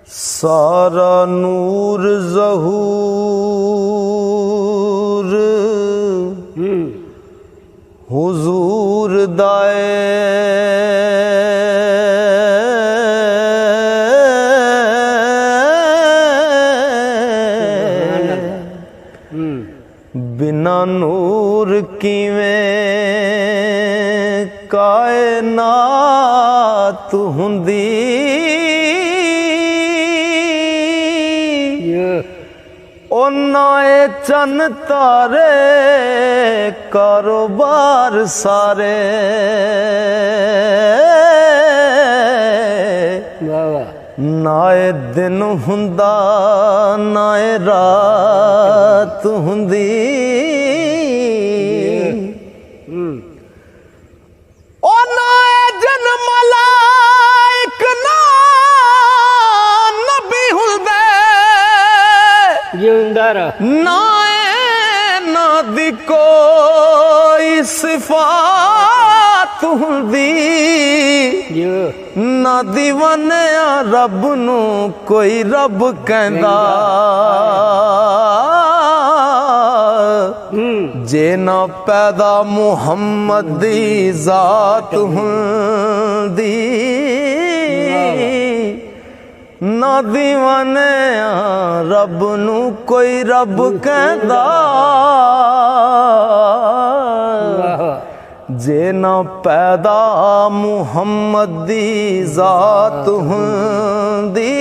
सारा नूर ज़हूर हुजूर दाए बिना नूर किवें कायनात हुंदी ओ नाए चन तारे कारोबार सारे नाए दिन हुंदा नाए रात हुंदी ओ नाए जन मलाइक ना नबी हुंदे नाए ना दी कोई सिफात हुंदी ना दीवानिया रब नू कोई रब कहंदा जे ना पैदा मुहम्मद दी जात हुंदी ना दीवानिया रब नू कोई रब कहंदा जे ना पैदा मुहम्मद दी जात हुंदी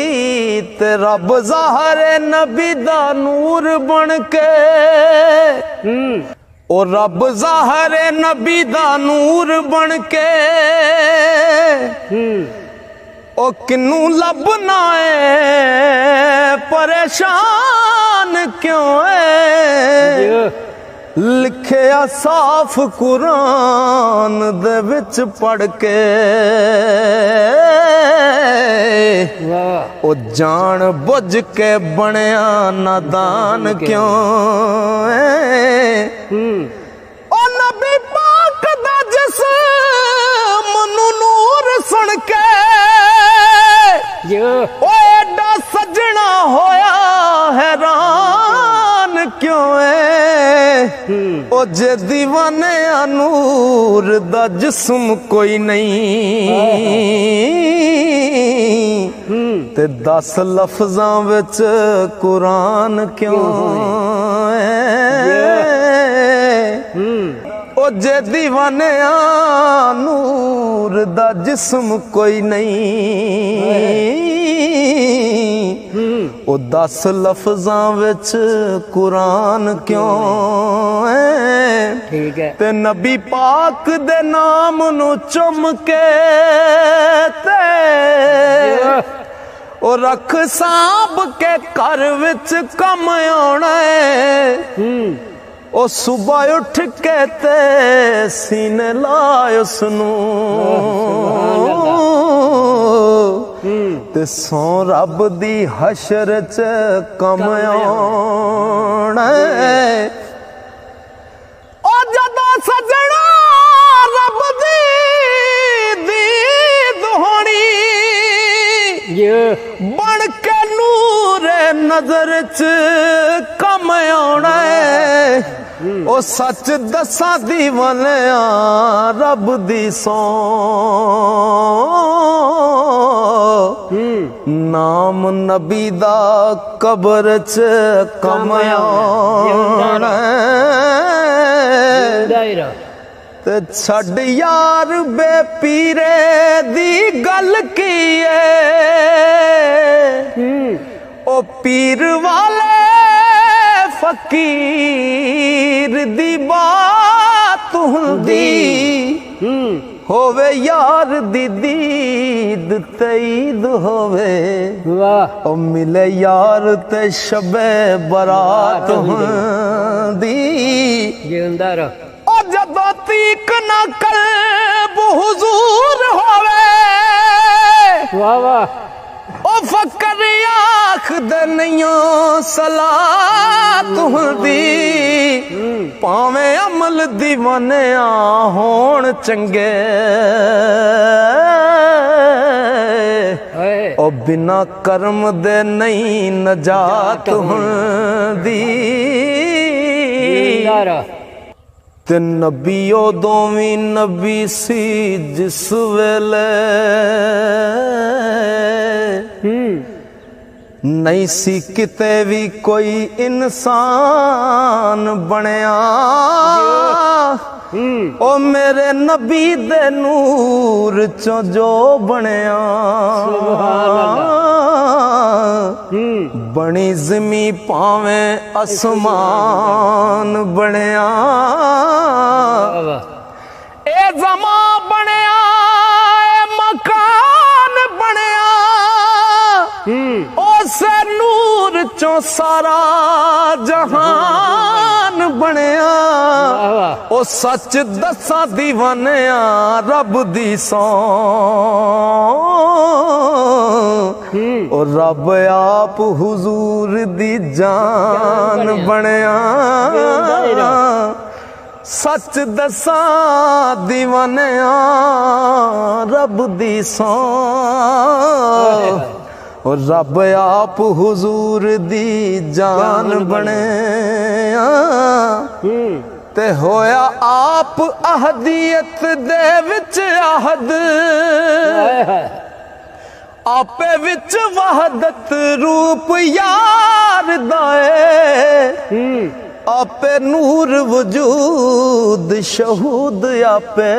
ते रब ज़ाहर नबी दा नूर बन के ओ रब ज़ाहर नबी दा नूर बन के ओ किनू लभना है परेशान क्यों है लिखिया साफ कुरान दे विच पढ़ के ओ जान बुझ के बनया नादान क्यों है ओ नबी पाक दा जिस्म नू नूर सुन के ओ एडा सजना होया हैरान क्यों है ओ जे दीवाने नूर दा जिस्म कोई नहीं ते 10 लफ्जां विच कुरान क्यों है ओ जे दीवाने नूर दा जिस्म कोई नहीं ओ 10 लफ्जां विच कुरान क्यों है ठीक है ते नबी पाक दे नाम नू चुम के ते ओ रख सांभ के घर विच कम आउणा है ओ सुबह उठ के ते सीने लाए उसनू ते सौ रब दी हशर च कम आउणा है ओ जदों सजना रब दी दीद होनी बन के नूर नजर च कम आउणा है ओ सच दसा दीवानिया रब दी सौ नाम नबी दा कबर च कम आउणा ते छड़ यार बे पीरे दी गल की है ओ पीर वाले फकीर दी बात हुंदी होवे यार दी दीद तईद होवे वाह ओ मिले यार ते शबे बरात हुंदी जिंदा रह ओ जदों तीक ना कल्ब हुजूर होवे वाह वाह ओ फकर आख दे नैयो सलात हुंदी पावे अमल दीवानिया होण चंगे ओ बिना कर्म दे नहीं नजात हुंदी ते नबी उदों भी नबी सी जिस वेले नहीं सी किते भी कोई इंसान बनया ओ मेरे नबी दे नूर चो जो बनया बनी ज़मी पावे आसमान बनया ए ज़मा बनया ए मकान बनया उसे नूर चो सारा जहान बनया ओ सच दसा दीवानिया रब दी सौ ओ रब आप हुजूर दी जान बनया सच दसा दीवानिया रब दी सौ और रब आप हुजूर दी जान बनया ते होया आप अहदियत दे विच आहद आपे विच वहदत रूप यार दाए आपे नूर वजूद शहूद आपे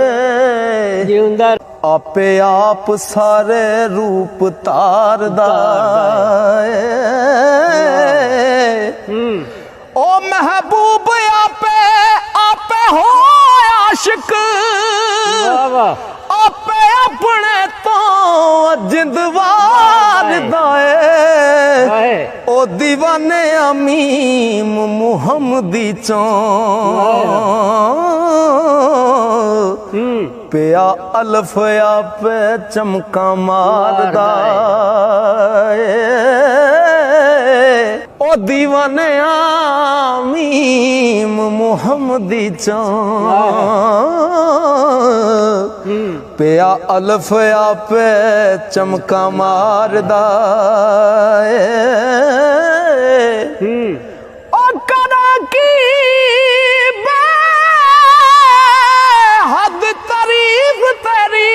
आपे आप सारे रूप तार दाए ओ महबूब आपे आपे हो आशिक आपे अपने तो जिंदवार दाए ओ दीवाने अमीम मुहम्मदी चो पिया अल्फ पे चमका मारदा ओ दीवाने आमीम मुहम्मदी चो पिया अल्फ पे चमका मारदा ओ करा की हद तारीफ तेरी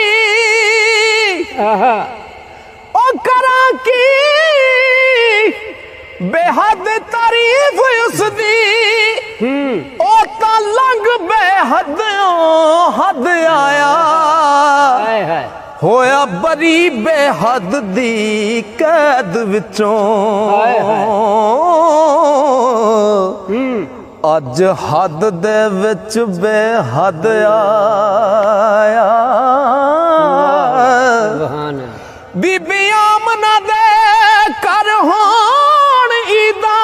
ओ करा की बेहद तारीफ उसदी ओ ता लंघ बेहद हद आया होया बरी बेहद दी कैद विचों अज हद दे विच बेहद आया बीबी आमना दे कर होण ईदा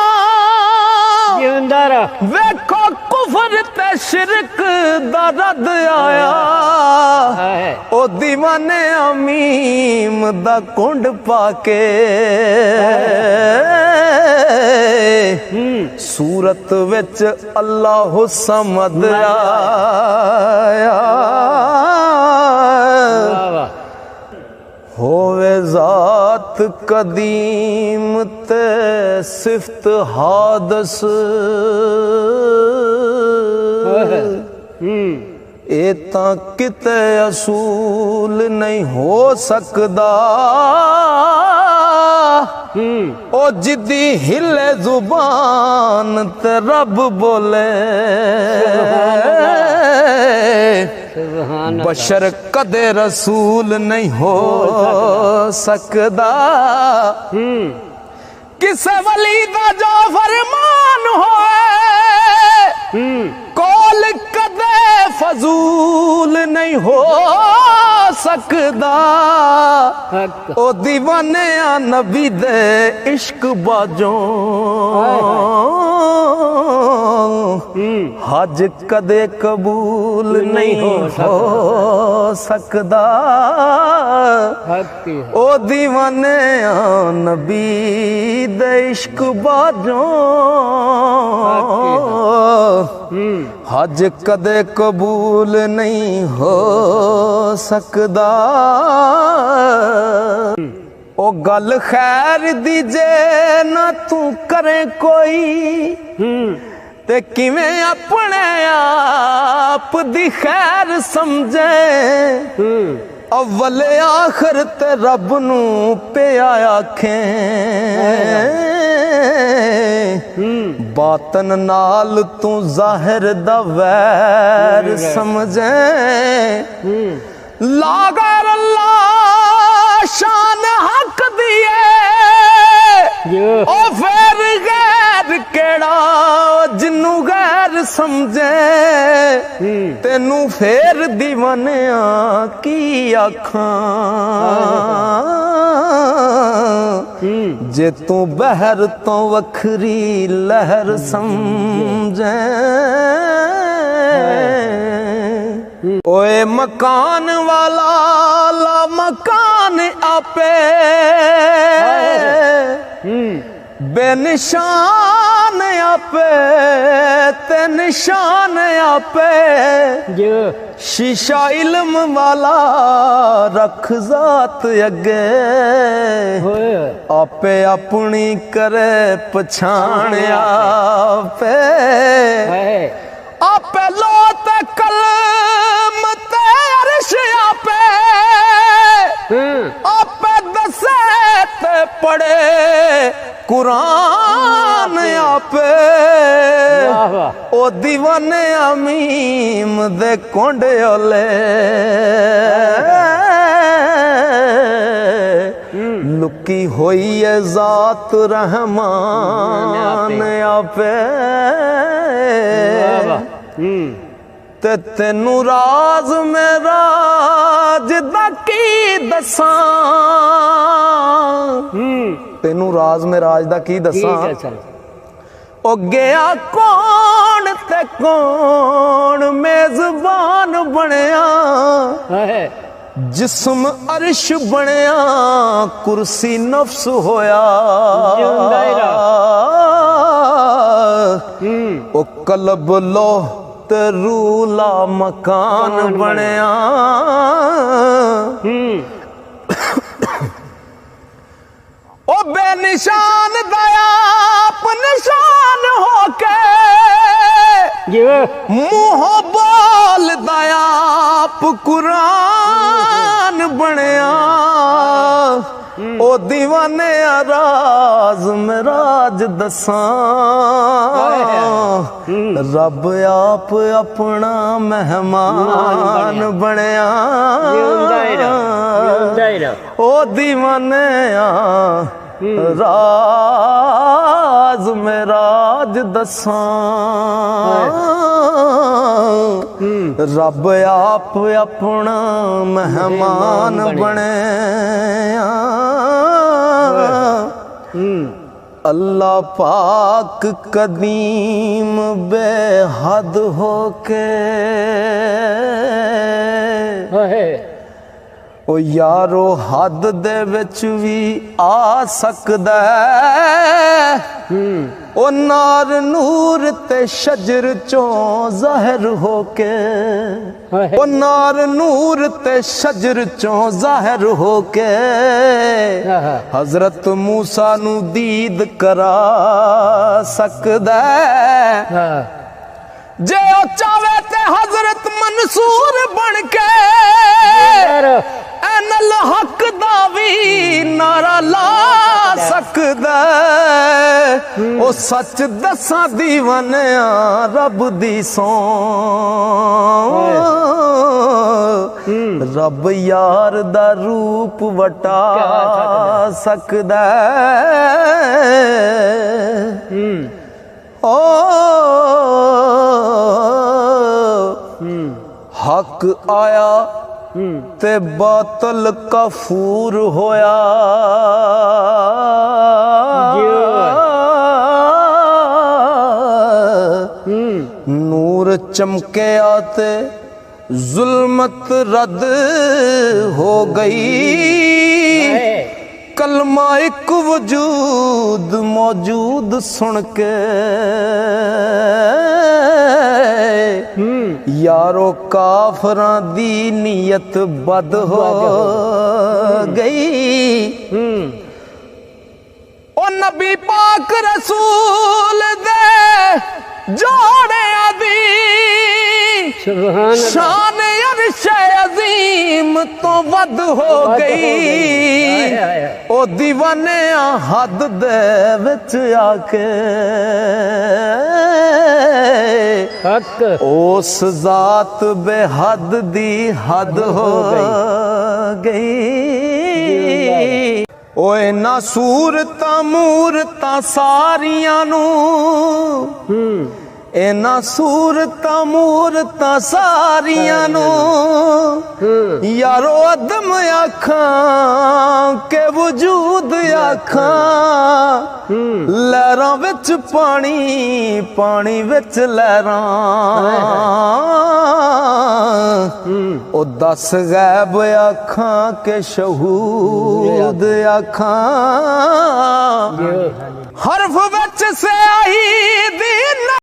वेखो कुफर ते शिरक दा रद आया ओ दीवाने अमीम दा कुंड पाके सूरत विच अल्लाह समद आया होवे जात कदीम ते सिफ्त हादस ए तां किते असूल नहीं हो सकदा ओ जिदी हिले जुबान ते रब बोले बशर कदे रसूल नहीं हो सकदा किसे वली दा जो फरमान होए कौल कदे फजूल नहीं हो सकदा ओ दीवाने नबी दे इश्क बाजों हज कदे कबूल नहीं हो सकदा ओ दीवाने नबी दे इश्क बाजों हज कदे कबूल नहीं हो सकदा। ओ गल खैर दी जे ना तू करे कोई ते किवें अपने आप दी खैर समझे अव्वल आखिर ते रब नू पिया आखें बातन नाल तू जाहिर दा वैर समझे लागर अल्लाह शान हक दिए ओ फिर गैर केड़ा जिन्नू गैर समझे तेनू फेर दीवानिया की आखां जे तू बहर तो वखरी लहर समझे ओए मकान वाला ला मकान आपे बेनिशान आपे ते निशान आपे शीशा इल्म वाला रख जात अगे आपे अपनी करे पछाण आपे आपे लो ते कलम ते अर्श आपे आपे दसे ते पढ़े कुरान आपे ओ दीवाने अमीम दे कोंडे ओले लुकी होई है जात रहमान आपे ते तेनू राज में राज दा की दसां तेनू राज में राज दा की दसां ओ गया कौन ते कौन मेजबान बनया जिस्म अर्श बनया कुर्सी नफ्स होया ओ कलब लोह ते रूला मकान बनया ओ बेनिशान दयाप निशान होके मुंह बोल दयाप कुरान बनया ओ दीवाने राज में राज दसां रब आप अपना मेहमान बनया ओ दीवाने राज में राज दसां रब आप अपना मेहमान बनया अल्लाह पाक कदीम बेहद होके ओ यारो हद दे विच भी आ सकदा ओ नार नूर ते शजर चों ज़ाहिर होके ओ नार नूर ते शजर चों ज़ाहिर होके हजरत मूसा नू दीद करा सकदा जे ओ चावे ते हजरत मंसूर बन के एनल हक दा भी नारा ला सकदा ओ सच दसा दीवानिया रब दी सौ रब यार दा रूप वटा सकदा ओ हक आया ते बातल कफूर होया नूर चमके आते जुल्मत रद हो गई कलमा एक वजूद मौजूद सुन के यारो काफरां दी नीयत बद हो गई। ओ नबी पाक रसूल दे जोड़े दी शान अर्श अजीम तो वध हो गई। ओ दीवाने हद दे विच आके उस जात बेहद दी हद हो गई। ओए ना सूरतां मूरतां सारियां नू इना सूरतां मूरतां सारियां नू यारो अदम आखां के वजूद आखां। लहरां विच पानी पानी विच लहरां ओ दस गैब आखां के शहूद आखां। हरफ विच स्याही